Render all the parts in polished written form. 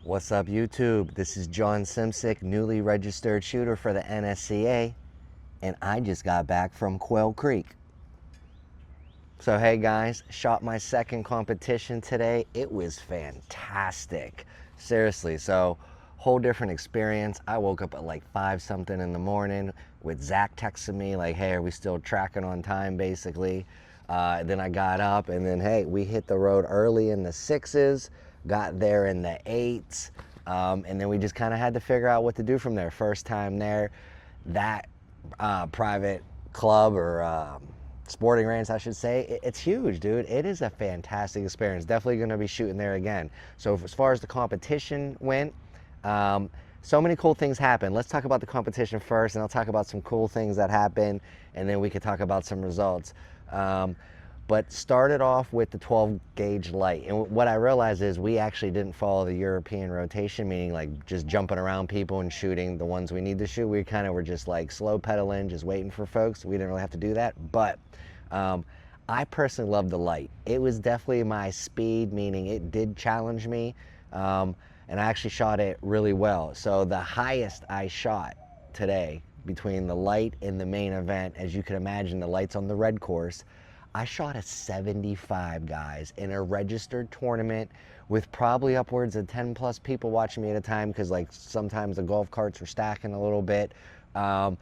What's up, YouTube? This is John Simcic, newly registered shooter for the NSCA, and I just got back from Quail Creek. So hey guys, shot my second competition today. It was fantastic. Seriously, so whole different experience. I woke up at like 5 something in the morning with Zach texting me like, hey, are we still tracking on time, basically. Then I got up and then, hey, we hit the road early in the 6s, got there in the 8s, and then we just kind of had to figure out what to do from there. First time there, that private club or sporting ranch, I should say, it's huge, dude. It is a fantastic experience. Definitely going to be shooting there again. So as far as the competition went, so many cool things happened. Let's talk about the competition first, and I'll talk about some cool things that happened, and then we could talk about some results. But started off with the 12 gauge light, and what I realized is we actually didn't follow the European rotation, meaning like just jumping around people and shooting the ones we need to shoot. We kind of were just like slow pedaling, just waiting for folks. We didn't really have to do that, but I personally loved the light. It was definitely my speed, meaning it did challenge me, and I actually shot it really well. So the highest I shot today between the light and the main event, as you can imagine, the light's on the red course, I shot a 75, guys, in a registered tournament with probably upwards of 10 plus people watching me at a time, because like sometimes the golf carts were stacking a little bit. A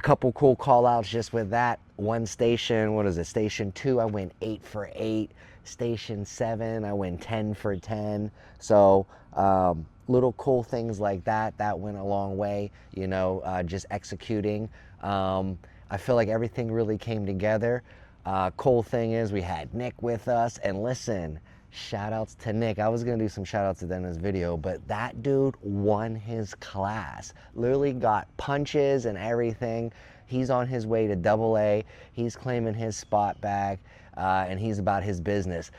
couple cool call outs just with that. One station, what is it, station 2, I went 8 for 8. Station 7, I went 10 for 10. So little cool things like that went a long way, you know, just executing. I feel like everything really came together. Cool thing is we had Nick with us, and listen, shout outs to Nick. I was gonna do some shout outs at the end of this video, but that dude won his class. Literally got punches and everything. He's on his way to AA. He's claiming his spot back, and he's about his business.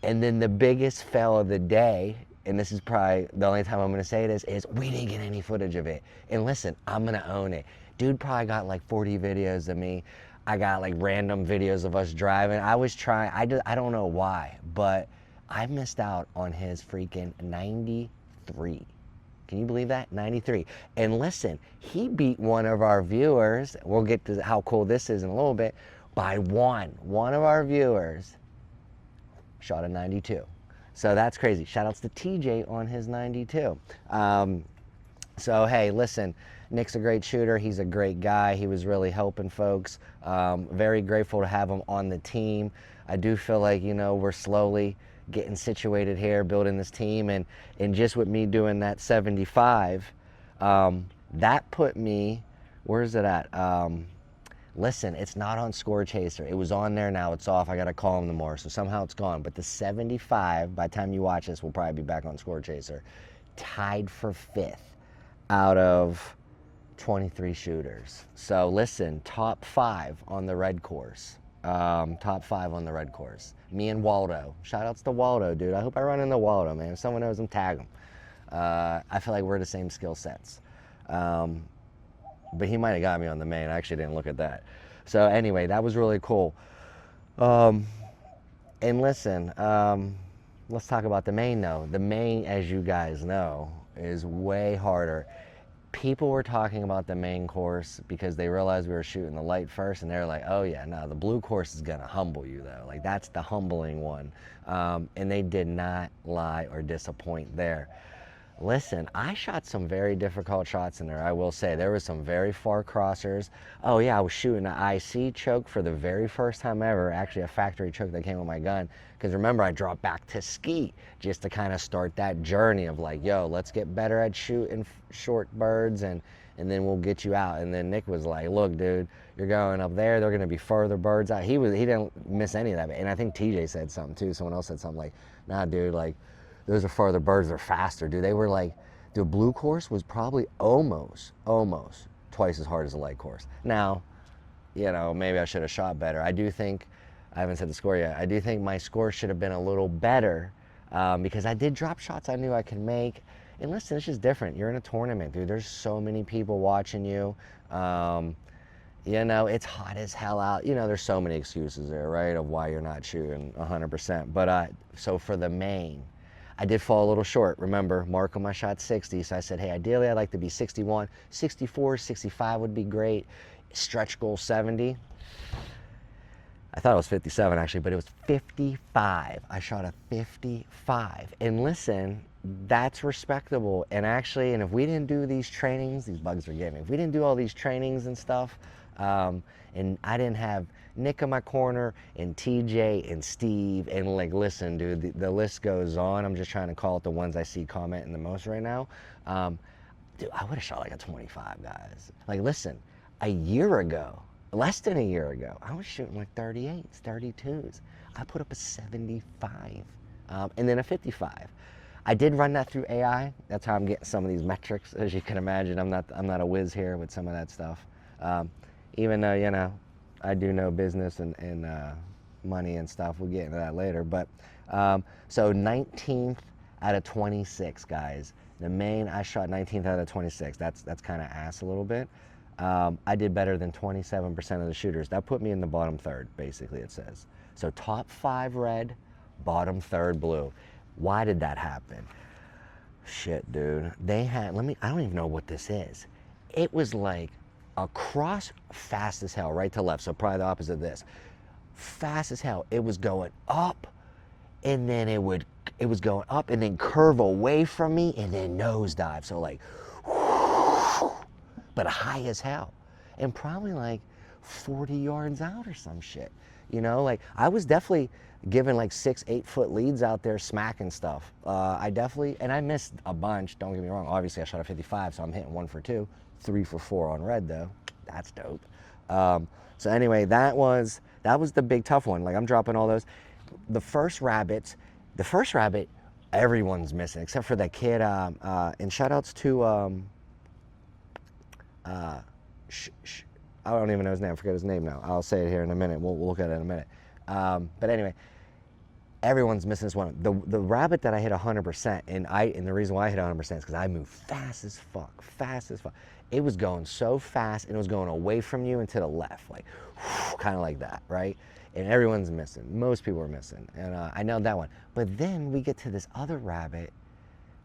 And then the biggest fail of the day, and this is probably the only time I'm gonna say this, is we didn't get any footage of it. And listen, I'm gonna own it. Dude probably got like 40 videos of me. I got like random videos of us driving. I was trying, I don't know why, but I missed out on his freaking 93. Can you believe that? 93. And listen, he beat one of our viewers. We'll get to how cool this is in a little bit. By one. One of our viewers shot a 92. So that's crazy. Shout outs to TJ on his 92. So hey, listen, Nick's a great shooter. He's a great guy. He was really helping folks. Very grateful to have him on the team. I do feel like, you know, we're slowly getting situated here, building this team, and just with me doing that 75, that put me, where's it at? Listen, it's not on Score Chaser. It was on there, now it's off. I gotta call him tomorrow, so somehow it's gone. But the 75, by the time you watch this, will probably be back on Score Chaser. Tied for 5th out of 23 shooters. So listen, top 5 on the red course. Top 5 on the red course. Me and Waldo. Shout outs to Waldo, dude. I hope I run into Waldo, man. If someone knows him, tag him. I feel like we're the same skill sets. But he might have got me on the main. I actually didn't look at that. So anyway, that was really cool. And listen, let's talk about the main though. The main, as you guys know, is way harder. People were talking about the main course because they realized we were shooting the light first, and they're like, oh yeah, no, the blue course is gonna humble you though. Like, that's the humbling one. And they did not lie or disappoint there. Listen, I shot some very difficult shots in there, I will say. There was some very far crossers. Oh yeah, I was shooting an IC choke for the very first time ever, actually a factory choke that came with my gun. Because remember, I dropped back to skeet just to kind of start that journey of like, yo, let's get better at shooting short birds, and then we'll get you out. And then Nick was like, look, dude, you're going up there, they're gonna be further birds out. He didn't miss any of that. And I think TJ said something too. Someone else said something like, nah, dude, like, those are farther birds, they're faster, dude. They were like, the blue course was probably almost twice as hard as the light course. Now, you know, maybe I should have shot better. I do think, I haven't said the score yet, I do think my score should have been a little better, because I did drop shots I knew I could make. And listen, it's just different. You're in a tournament, dude. There's so many people watching you. You know, it's hot as hell out. You know, there's so many excuses there, right, of why you're not shooting 100%. But so for the main, I did fall a little short. Remember, mark on my shot 60. So I said, hey, ideally I'd like to be 61, 64, 65 would be great. Stretch goal 70. I thought it was 57 actually, but it was 55. I shot a 55. And listen, that's respectable. And actually, and if we didn't do these trainings, these bugs are getting me. If we didn't do all these trainings and stuff, and I didn't have Nick in my corner and TJ and Steve, and like, listen, dude, the list goes on. I'm just trying to call it the ones I see commenting the most right now. Dude, I would have shot like a 25, guys. Like, listen, a year ago, less than a year ago, I was shooting like 38s, 32s. I put up a 75, and then a 55. I did run that through AI. That's how I'm getting some of these metrics, as you can imagine. I'm not a whiz here with some of that stuff. Even though, you know, I do know business and money and stuff. We'll get into that later. But so 19th out of 26, guys. The main, I shot 19th out of 26. That's kind of ass a little bit. I did better than 27% of the shooters. That put me in the bottom third, basically, it says. So top 5 red, bottom third blue. Why did that happen? Shit, dude. They had, I don't even know what this is. It was like across fast as hell, right to left, so probably the opposite of this. Fast as hell. It was going up, and then it was going up, and then curve away from me, and then nosedive. So like, but high as hell, and probably like 40 yards out or some shit. You know, like I was definitely giving like 6-8 foot leads out there smacking stuff. I definitely, and I missed a bunch, don't get me wrong. Obviously I shot a 55, so I'm hitting 1 for 2, 3 for 4 on red though. That's dope. So anyway, that was the big tough one. Like I'm dropping all those. The first rabbit, everyone's missing except for that kid. And shout outs to, I don't even know his name. I forget his name now. I'll say it here in a minute. We'll look at it in a minute. But anyway, everyone's missing this one. The rabbit that I hit 100%, and the reason why I hit 100% is because I moved fast as fuck. It was going so fast, and it was going away from you and to the left, like kind of like that, right? And everyone's missing. Most people are missing, and I nailed that one. But then we get to this other rabbit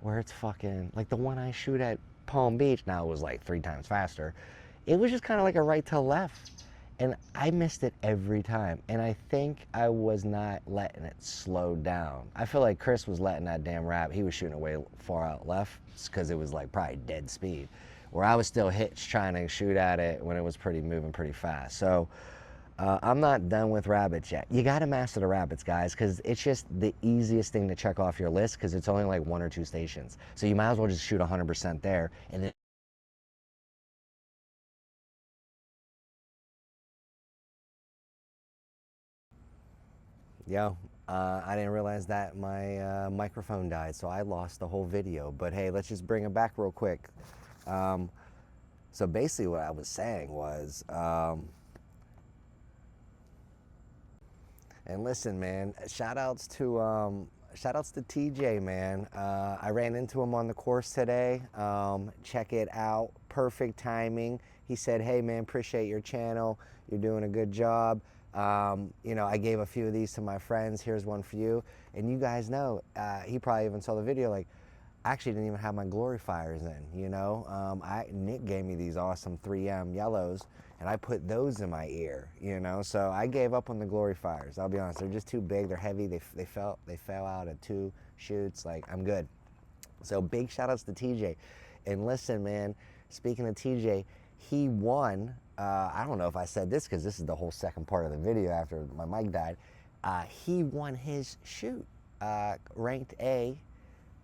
where it's fucking like the one I shoot at Palm Beach. Now it was like 3 times faster. It was just kind of like a right to left, and I missed it every time. And I think I was not letting it slow down. I feel like Chris was letting that damn rabbit. He was shooting away far out left because it was like probably dead speed, where I was still hitched trying to shoot at it when it was moving pretty fast. So I'm not done with rabbits yet. You got to master the rabbits, guys, because it's just the easiest thing to check off your list, because it's only like 1 or 2 stations. So you might as well just shoot 100% there, and then I didn't realize that my microphone died, so I lost the whole video. But hey, let's just bring it back real quick. So basically what I was saying was, and listen, man, shout outs to TJ, man. I ran into him on the course today. Check it out. Perfect timing. He said, hey, man, appreciate your channel. You're doing a good job. You know, I gave a few of these to my friends. Here's one for you. And you guys know, he probably even saw the video, like, I actually didn't even have my glorifiers in, you know. Nick gave me these awesome 3M yellows, and I put those in my ear, you know. So I gave up on the glorifiers. I'll be honest, they're just too big. They're heavy. They fell out at 2 shoots. Like, I'm good. So big shout outs to TJ. And listen, man, speaking of TJ, he won. I don't know if I said this because this is the whole second part of the video after my mic died. He won his shoot, ranked A.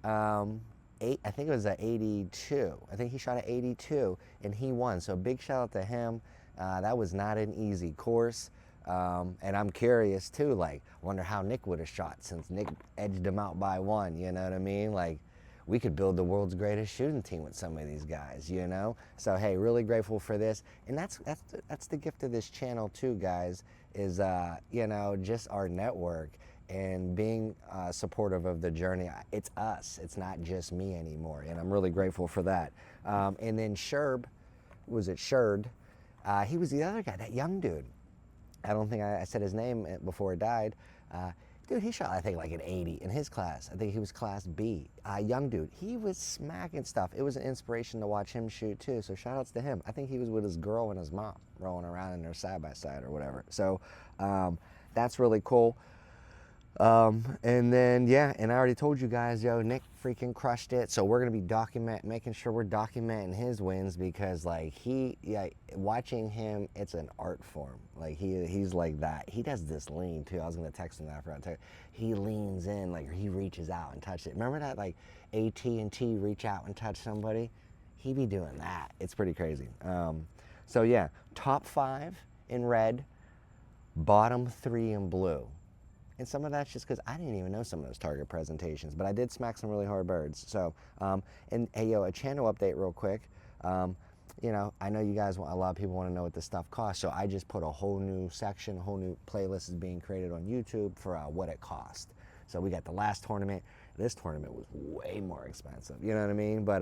I think it was at 82. I think he shot at 82, and he won. So big shout out to him. That was not an easy course. And I'm curious too, like, wonder how Nick would have shot, since Nick edged him out by 1, you know what I mean? Like, we could build the world's greatest shooting team with some of these guys, you know? So hey, really grateful for this. And that's the gift of this channel too, guys, is you know, just our network and being supportive of the journey. It's us, it's not just me anymore, and I'm really grateful for that. And then Sherb, was it Sherd? He was the other guy, that young dude. I don't think I said his name before it died. Dude, he shot, I think, like an 80 in his class. I think he was class B. Young dude. He was smacking stuff. It was an inspiration to watch him shoot, too. So shout outs to him. I think he was with his girl and his mom rolling around in their side-by-side or whatever. So that's really cool. And then, yeah, and I already told you guys, yo, Nick freaking crushed it. So we're going to be making sure we're documenting his wins because, like, watching him, it's an art form. Like, he's like that. He does this lean, too. I was going to text him that. I forgot to tell you. He leans in, like, he reaches out and touches it. Remember that, like, AT&T reach out and touch somebody? He be doing that. It's pretty crazy. So, yeah, top 5 in red, bottom 3 in blue. And some of that's just because I didn't even know some of those target presentations, but I did smack some really hard birds. So, and hey, yo, a channel update real quick. You know, I know you guys, a lot of people want to know what this stuff costs, so I just put a whole new section, a whole new playlist is being created on YouTube for what it cost. So we got the last tournament. This tournament was way more expensive, you know what I mean? But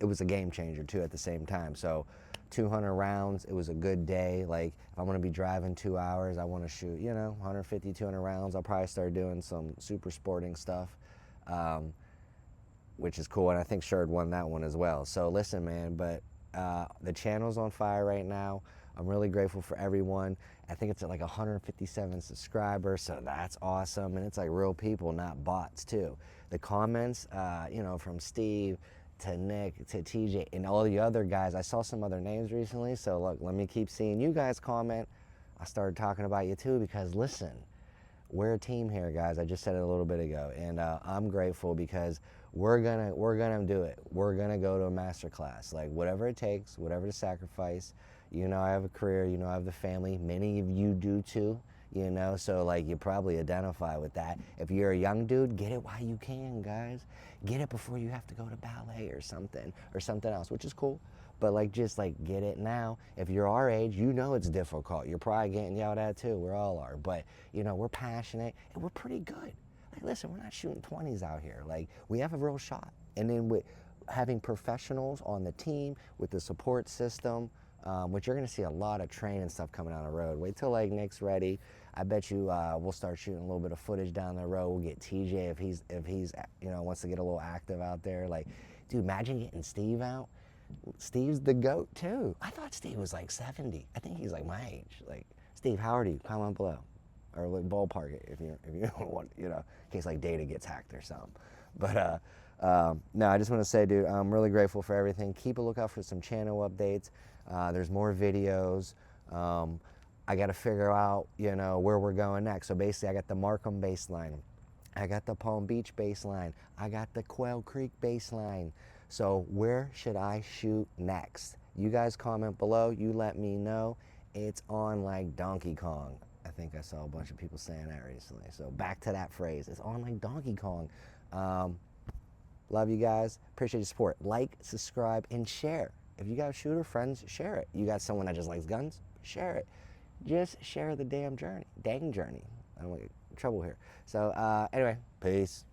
it was a game changer too at the same time. So 200 rounds, it was a good day. Like if I'm gonna be driving 2 hours, I wanna shoot, you know, 150, 200 rounds. I'll probably start doing some super sporting stuff, which is cool. And I think Sherd won that one as well. So listen, man, but the channel's on fire right now. I'm really grateful for everyone. I think it's at like 157 subscribers, so that's awesome. And it's like real people, not bots too. The comments, you know, from Steve, to Nick, to TJ, and all the other guys. I saw some other names recently, so look, let me keep seeing you guys comment. I started talking about you too because listen, we're a team here, guys. I just said it a little bit ago, and I'm grateful because we're gonna do it. We're gonna go to a master class, like whatever it takes, whatever the sacrifice. You know, I have a career. You know, I have the family. Many of you do too. You know, so like you probably identify with that. If you're a young dude, get it while you can, guys. Get it before you have to go to ballet or something else, which is cool. But like just like get it now. If you're our age, you know it's difficult. You're probably getting yelled at too. We all are. But you know, we're passionate and we're pretty good. Like listen, we're not shooting 20s out here. Like we have a real shot. And then with having professionals on the team with the support system, which you're gonna see a lot of training stuff coming down the road. Wait till like Nick's ready. I bet you we'll start shooting a little bit of footage down the road. We'll get TJ if he's you know wants to get a little active out there. Like, dude, imagine getting Steve out. Steve's the GOAT too. I thought Steve was like 70. I think he's like my age. Like, Steve, how old are you? Comment below, or like ballpark it if you don't want, you know, in case like data gets hacked or something. But no, I just want to say, dude, I'm really grateful for everything. Keep a lookout for some channel updates. There's more videos. I got to figure out, you know, where we're going next. So basically, I got the Markham baseline. I got the Palm Beach baseline. I got the Quail Creek baseline. So where should I shoot next? You guys comment below. You let me know. It's on like Donkey Kong. I think I saw a bunch of people saying that recently. So back to that phrase. It's on like Donkey Kong. Love you guys. Appreciate your support. Like, subscribe, and share. If you got shooter friends, share it. You got someone that just likes guns, share it. Just share the damn journey. Dang journey. I don't want to get in trouble here. So anyway, peace.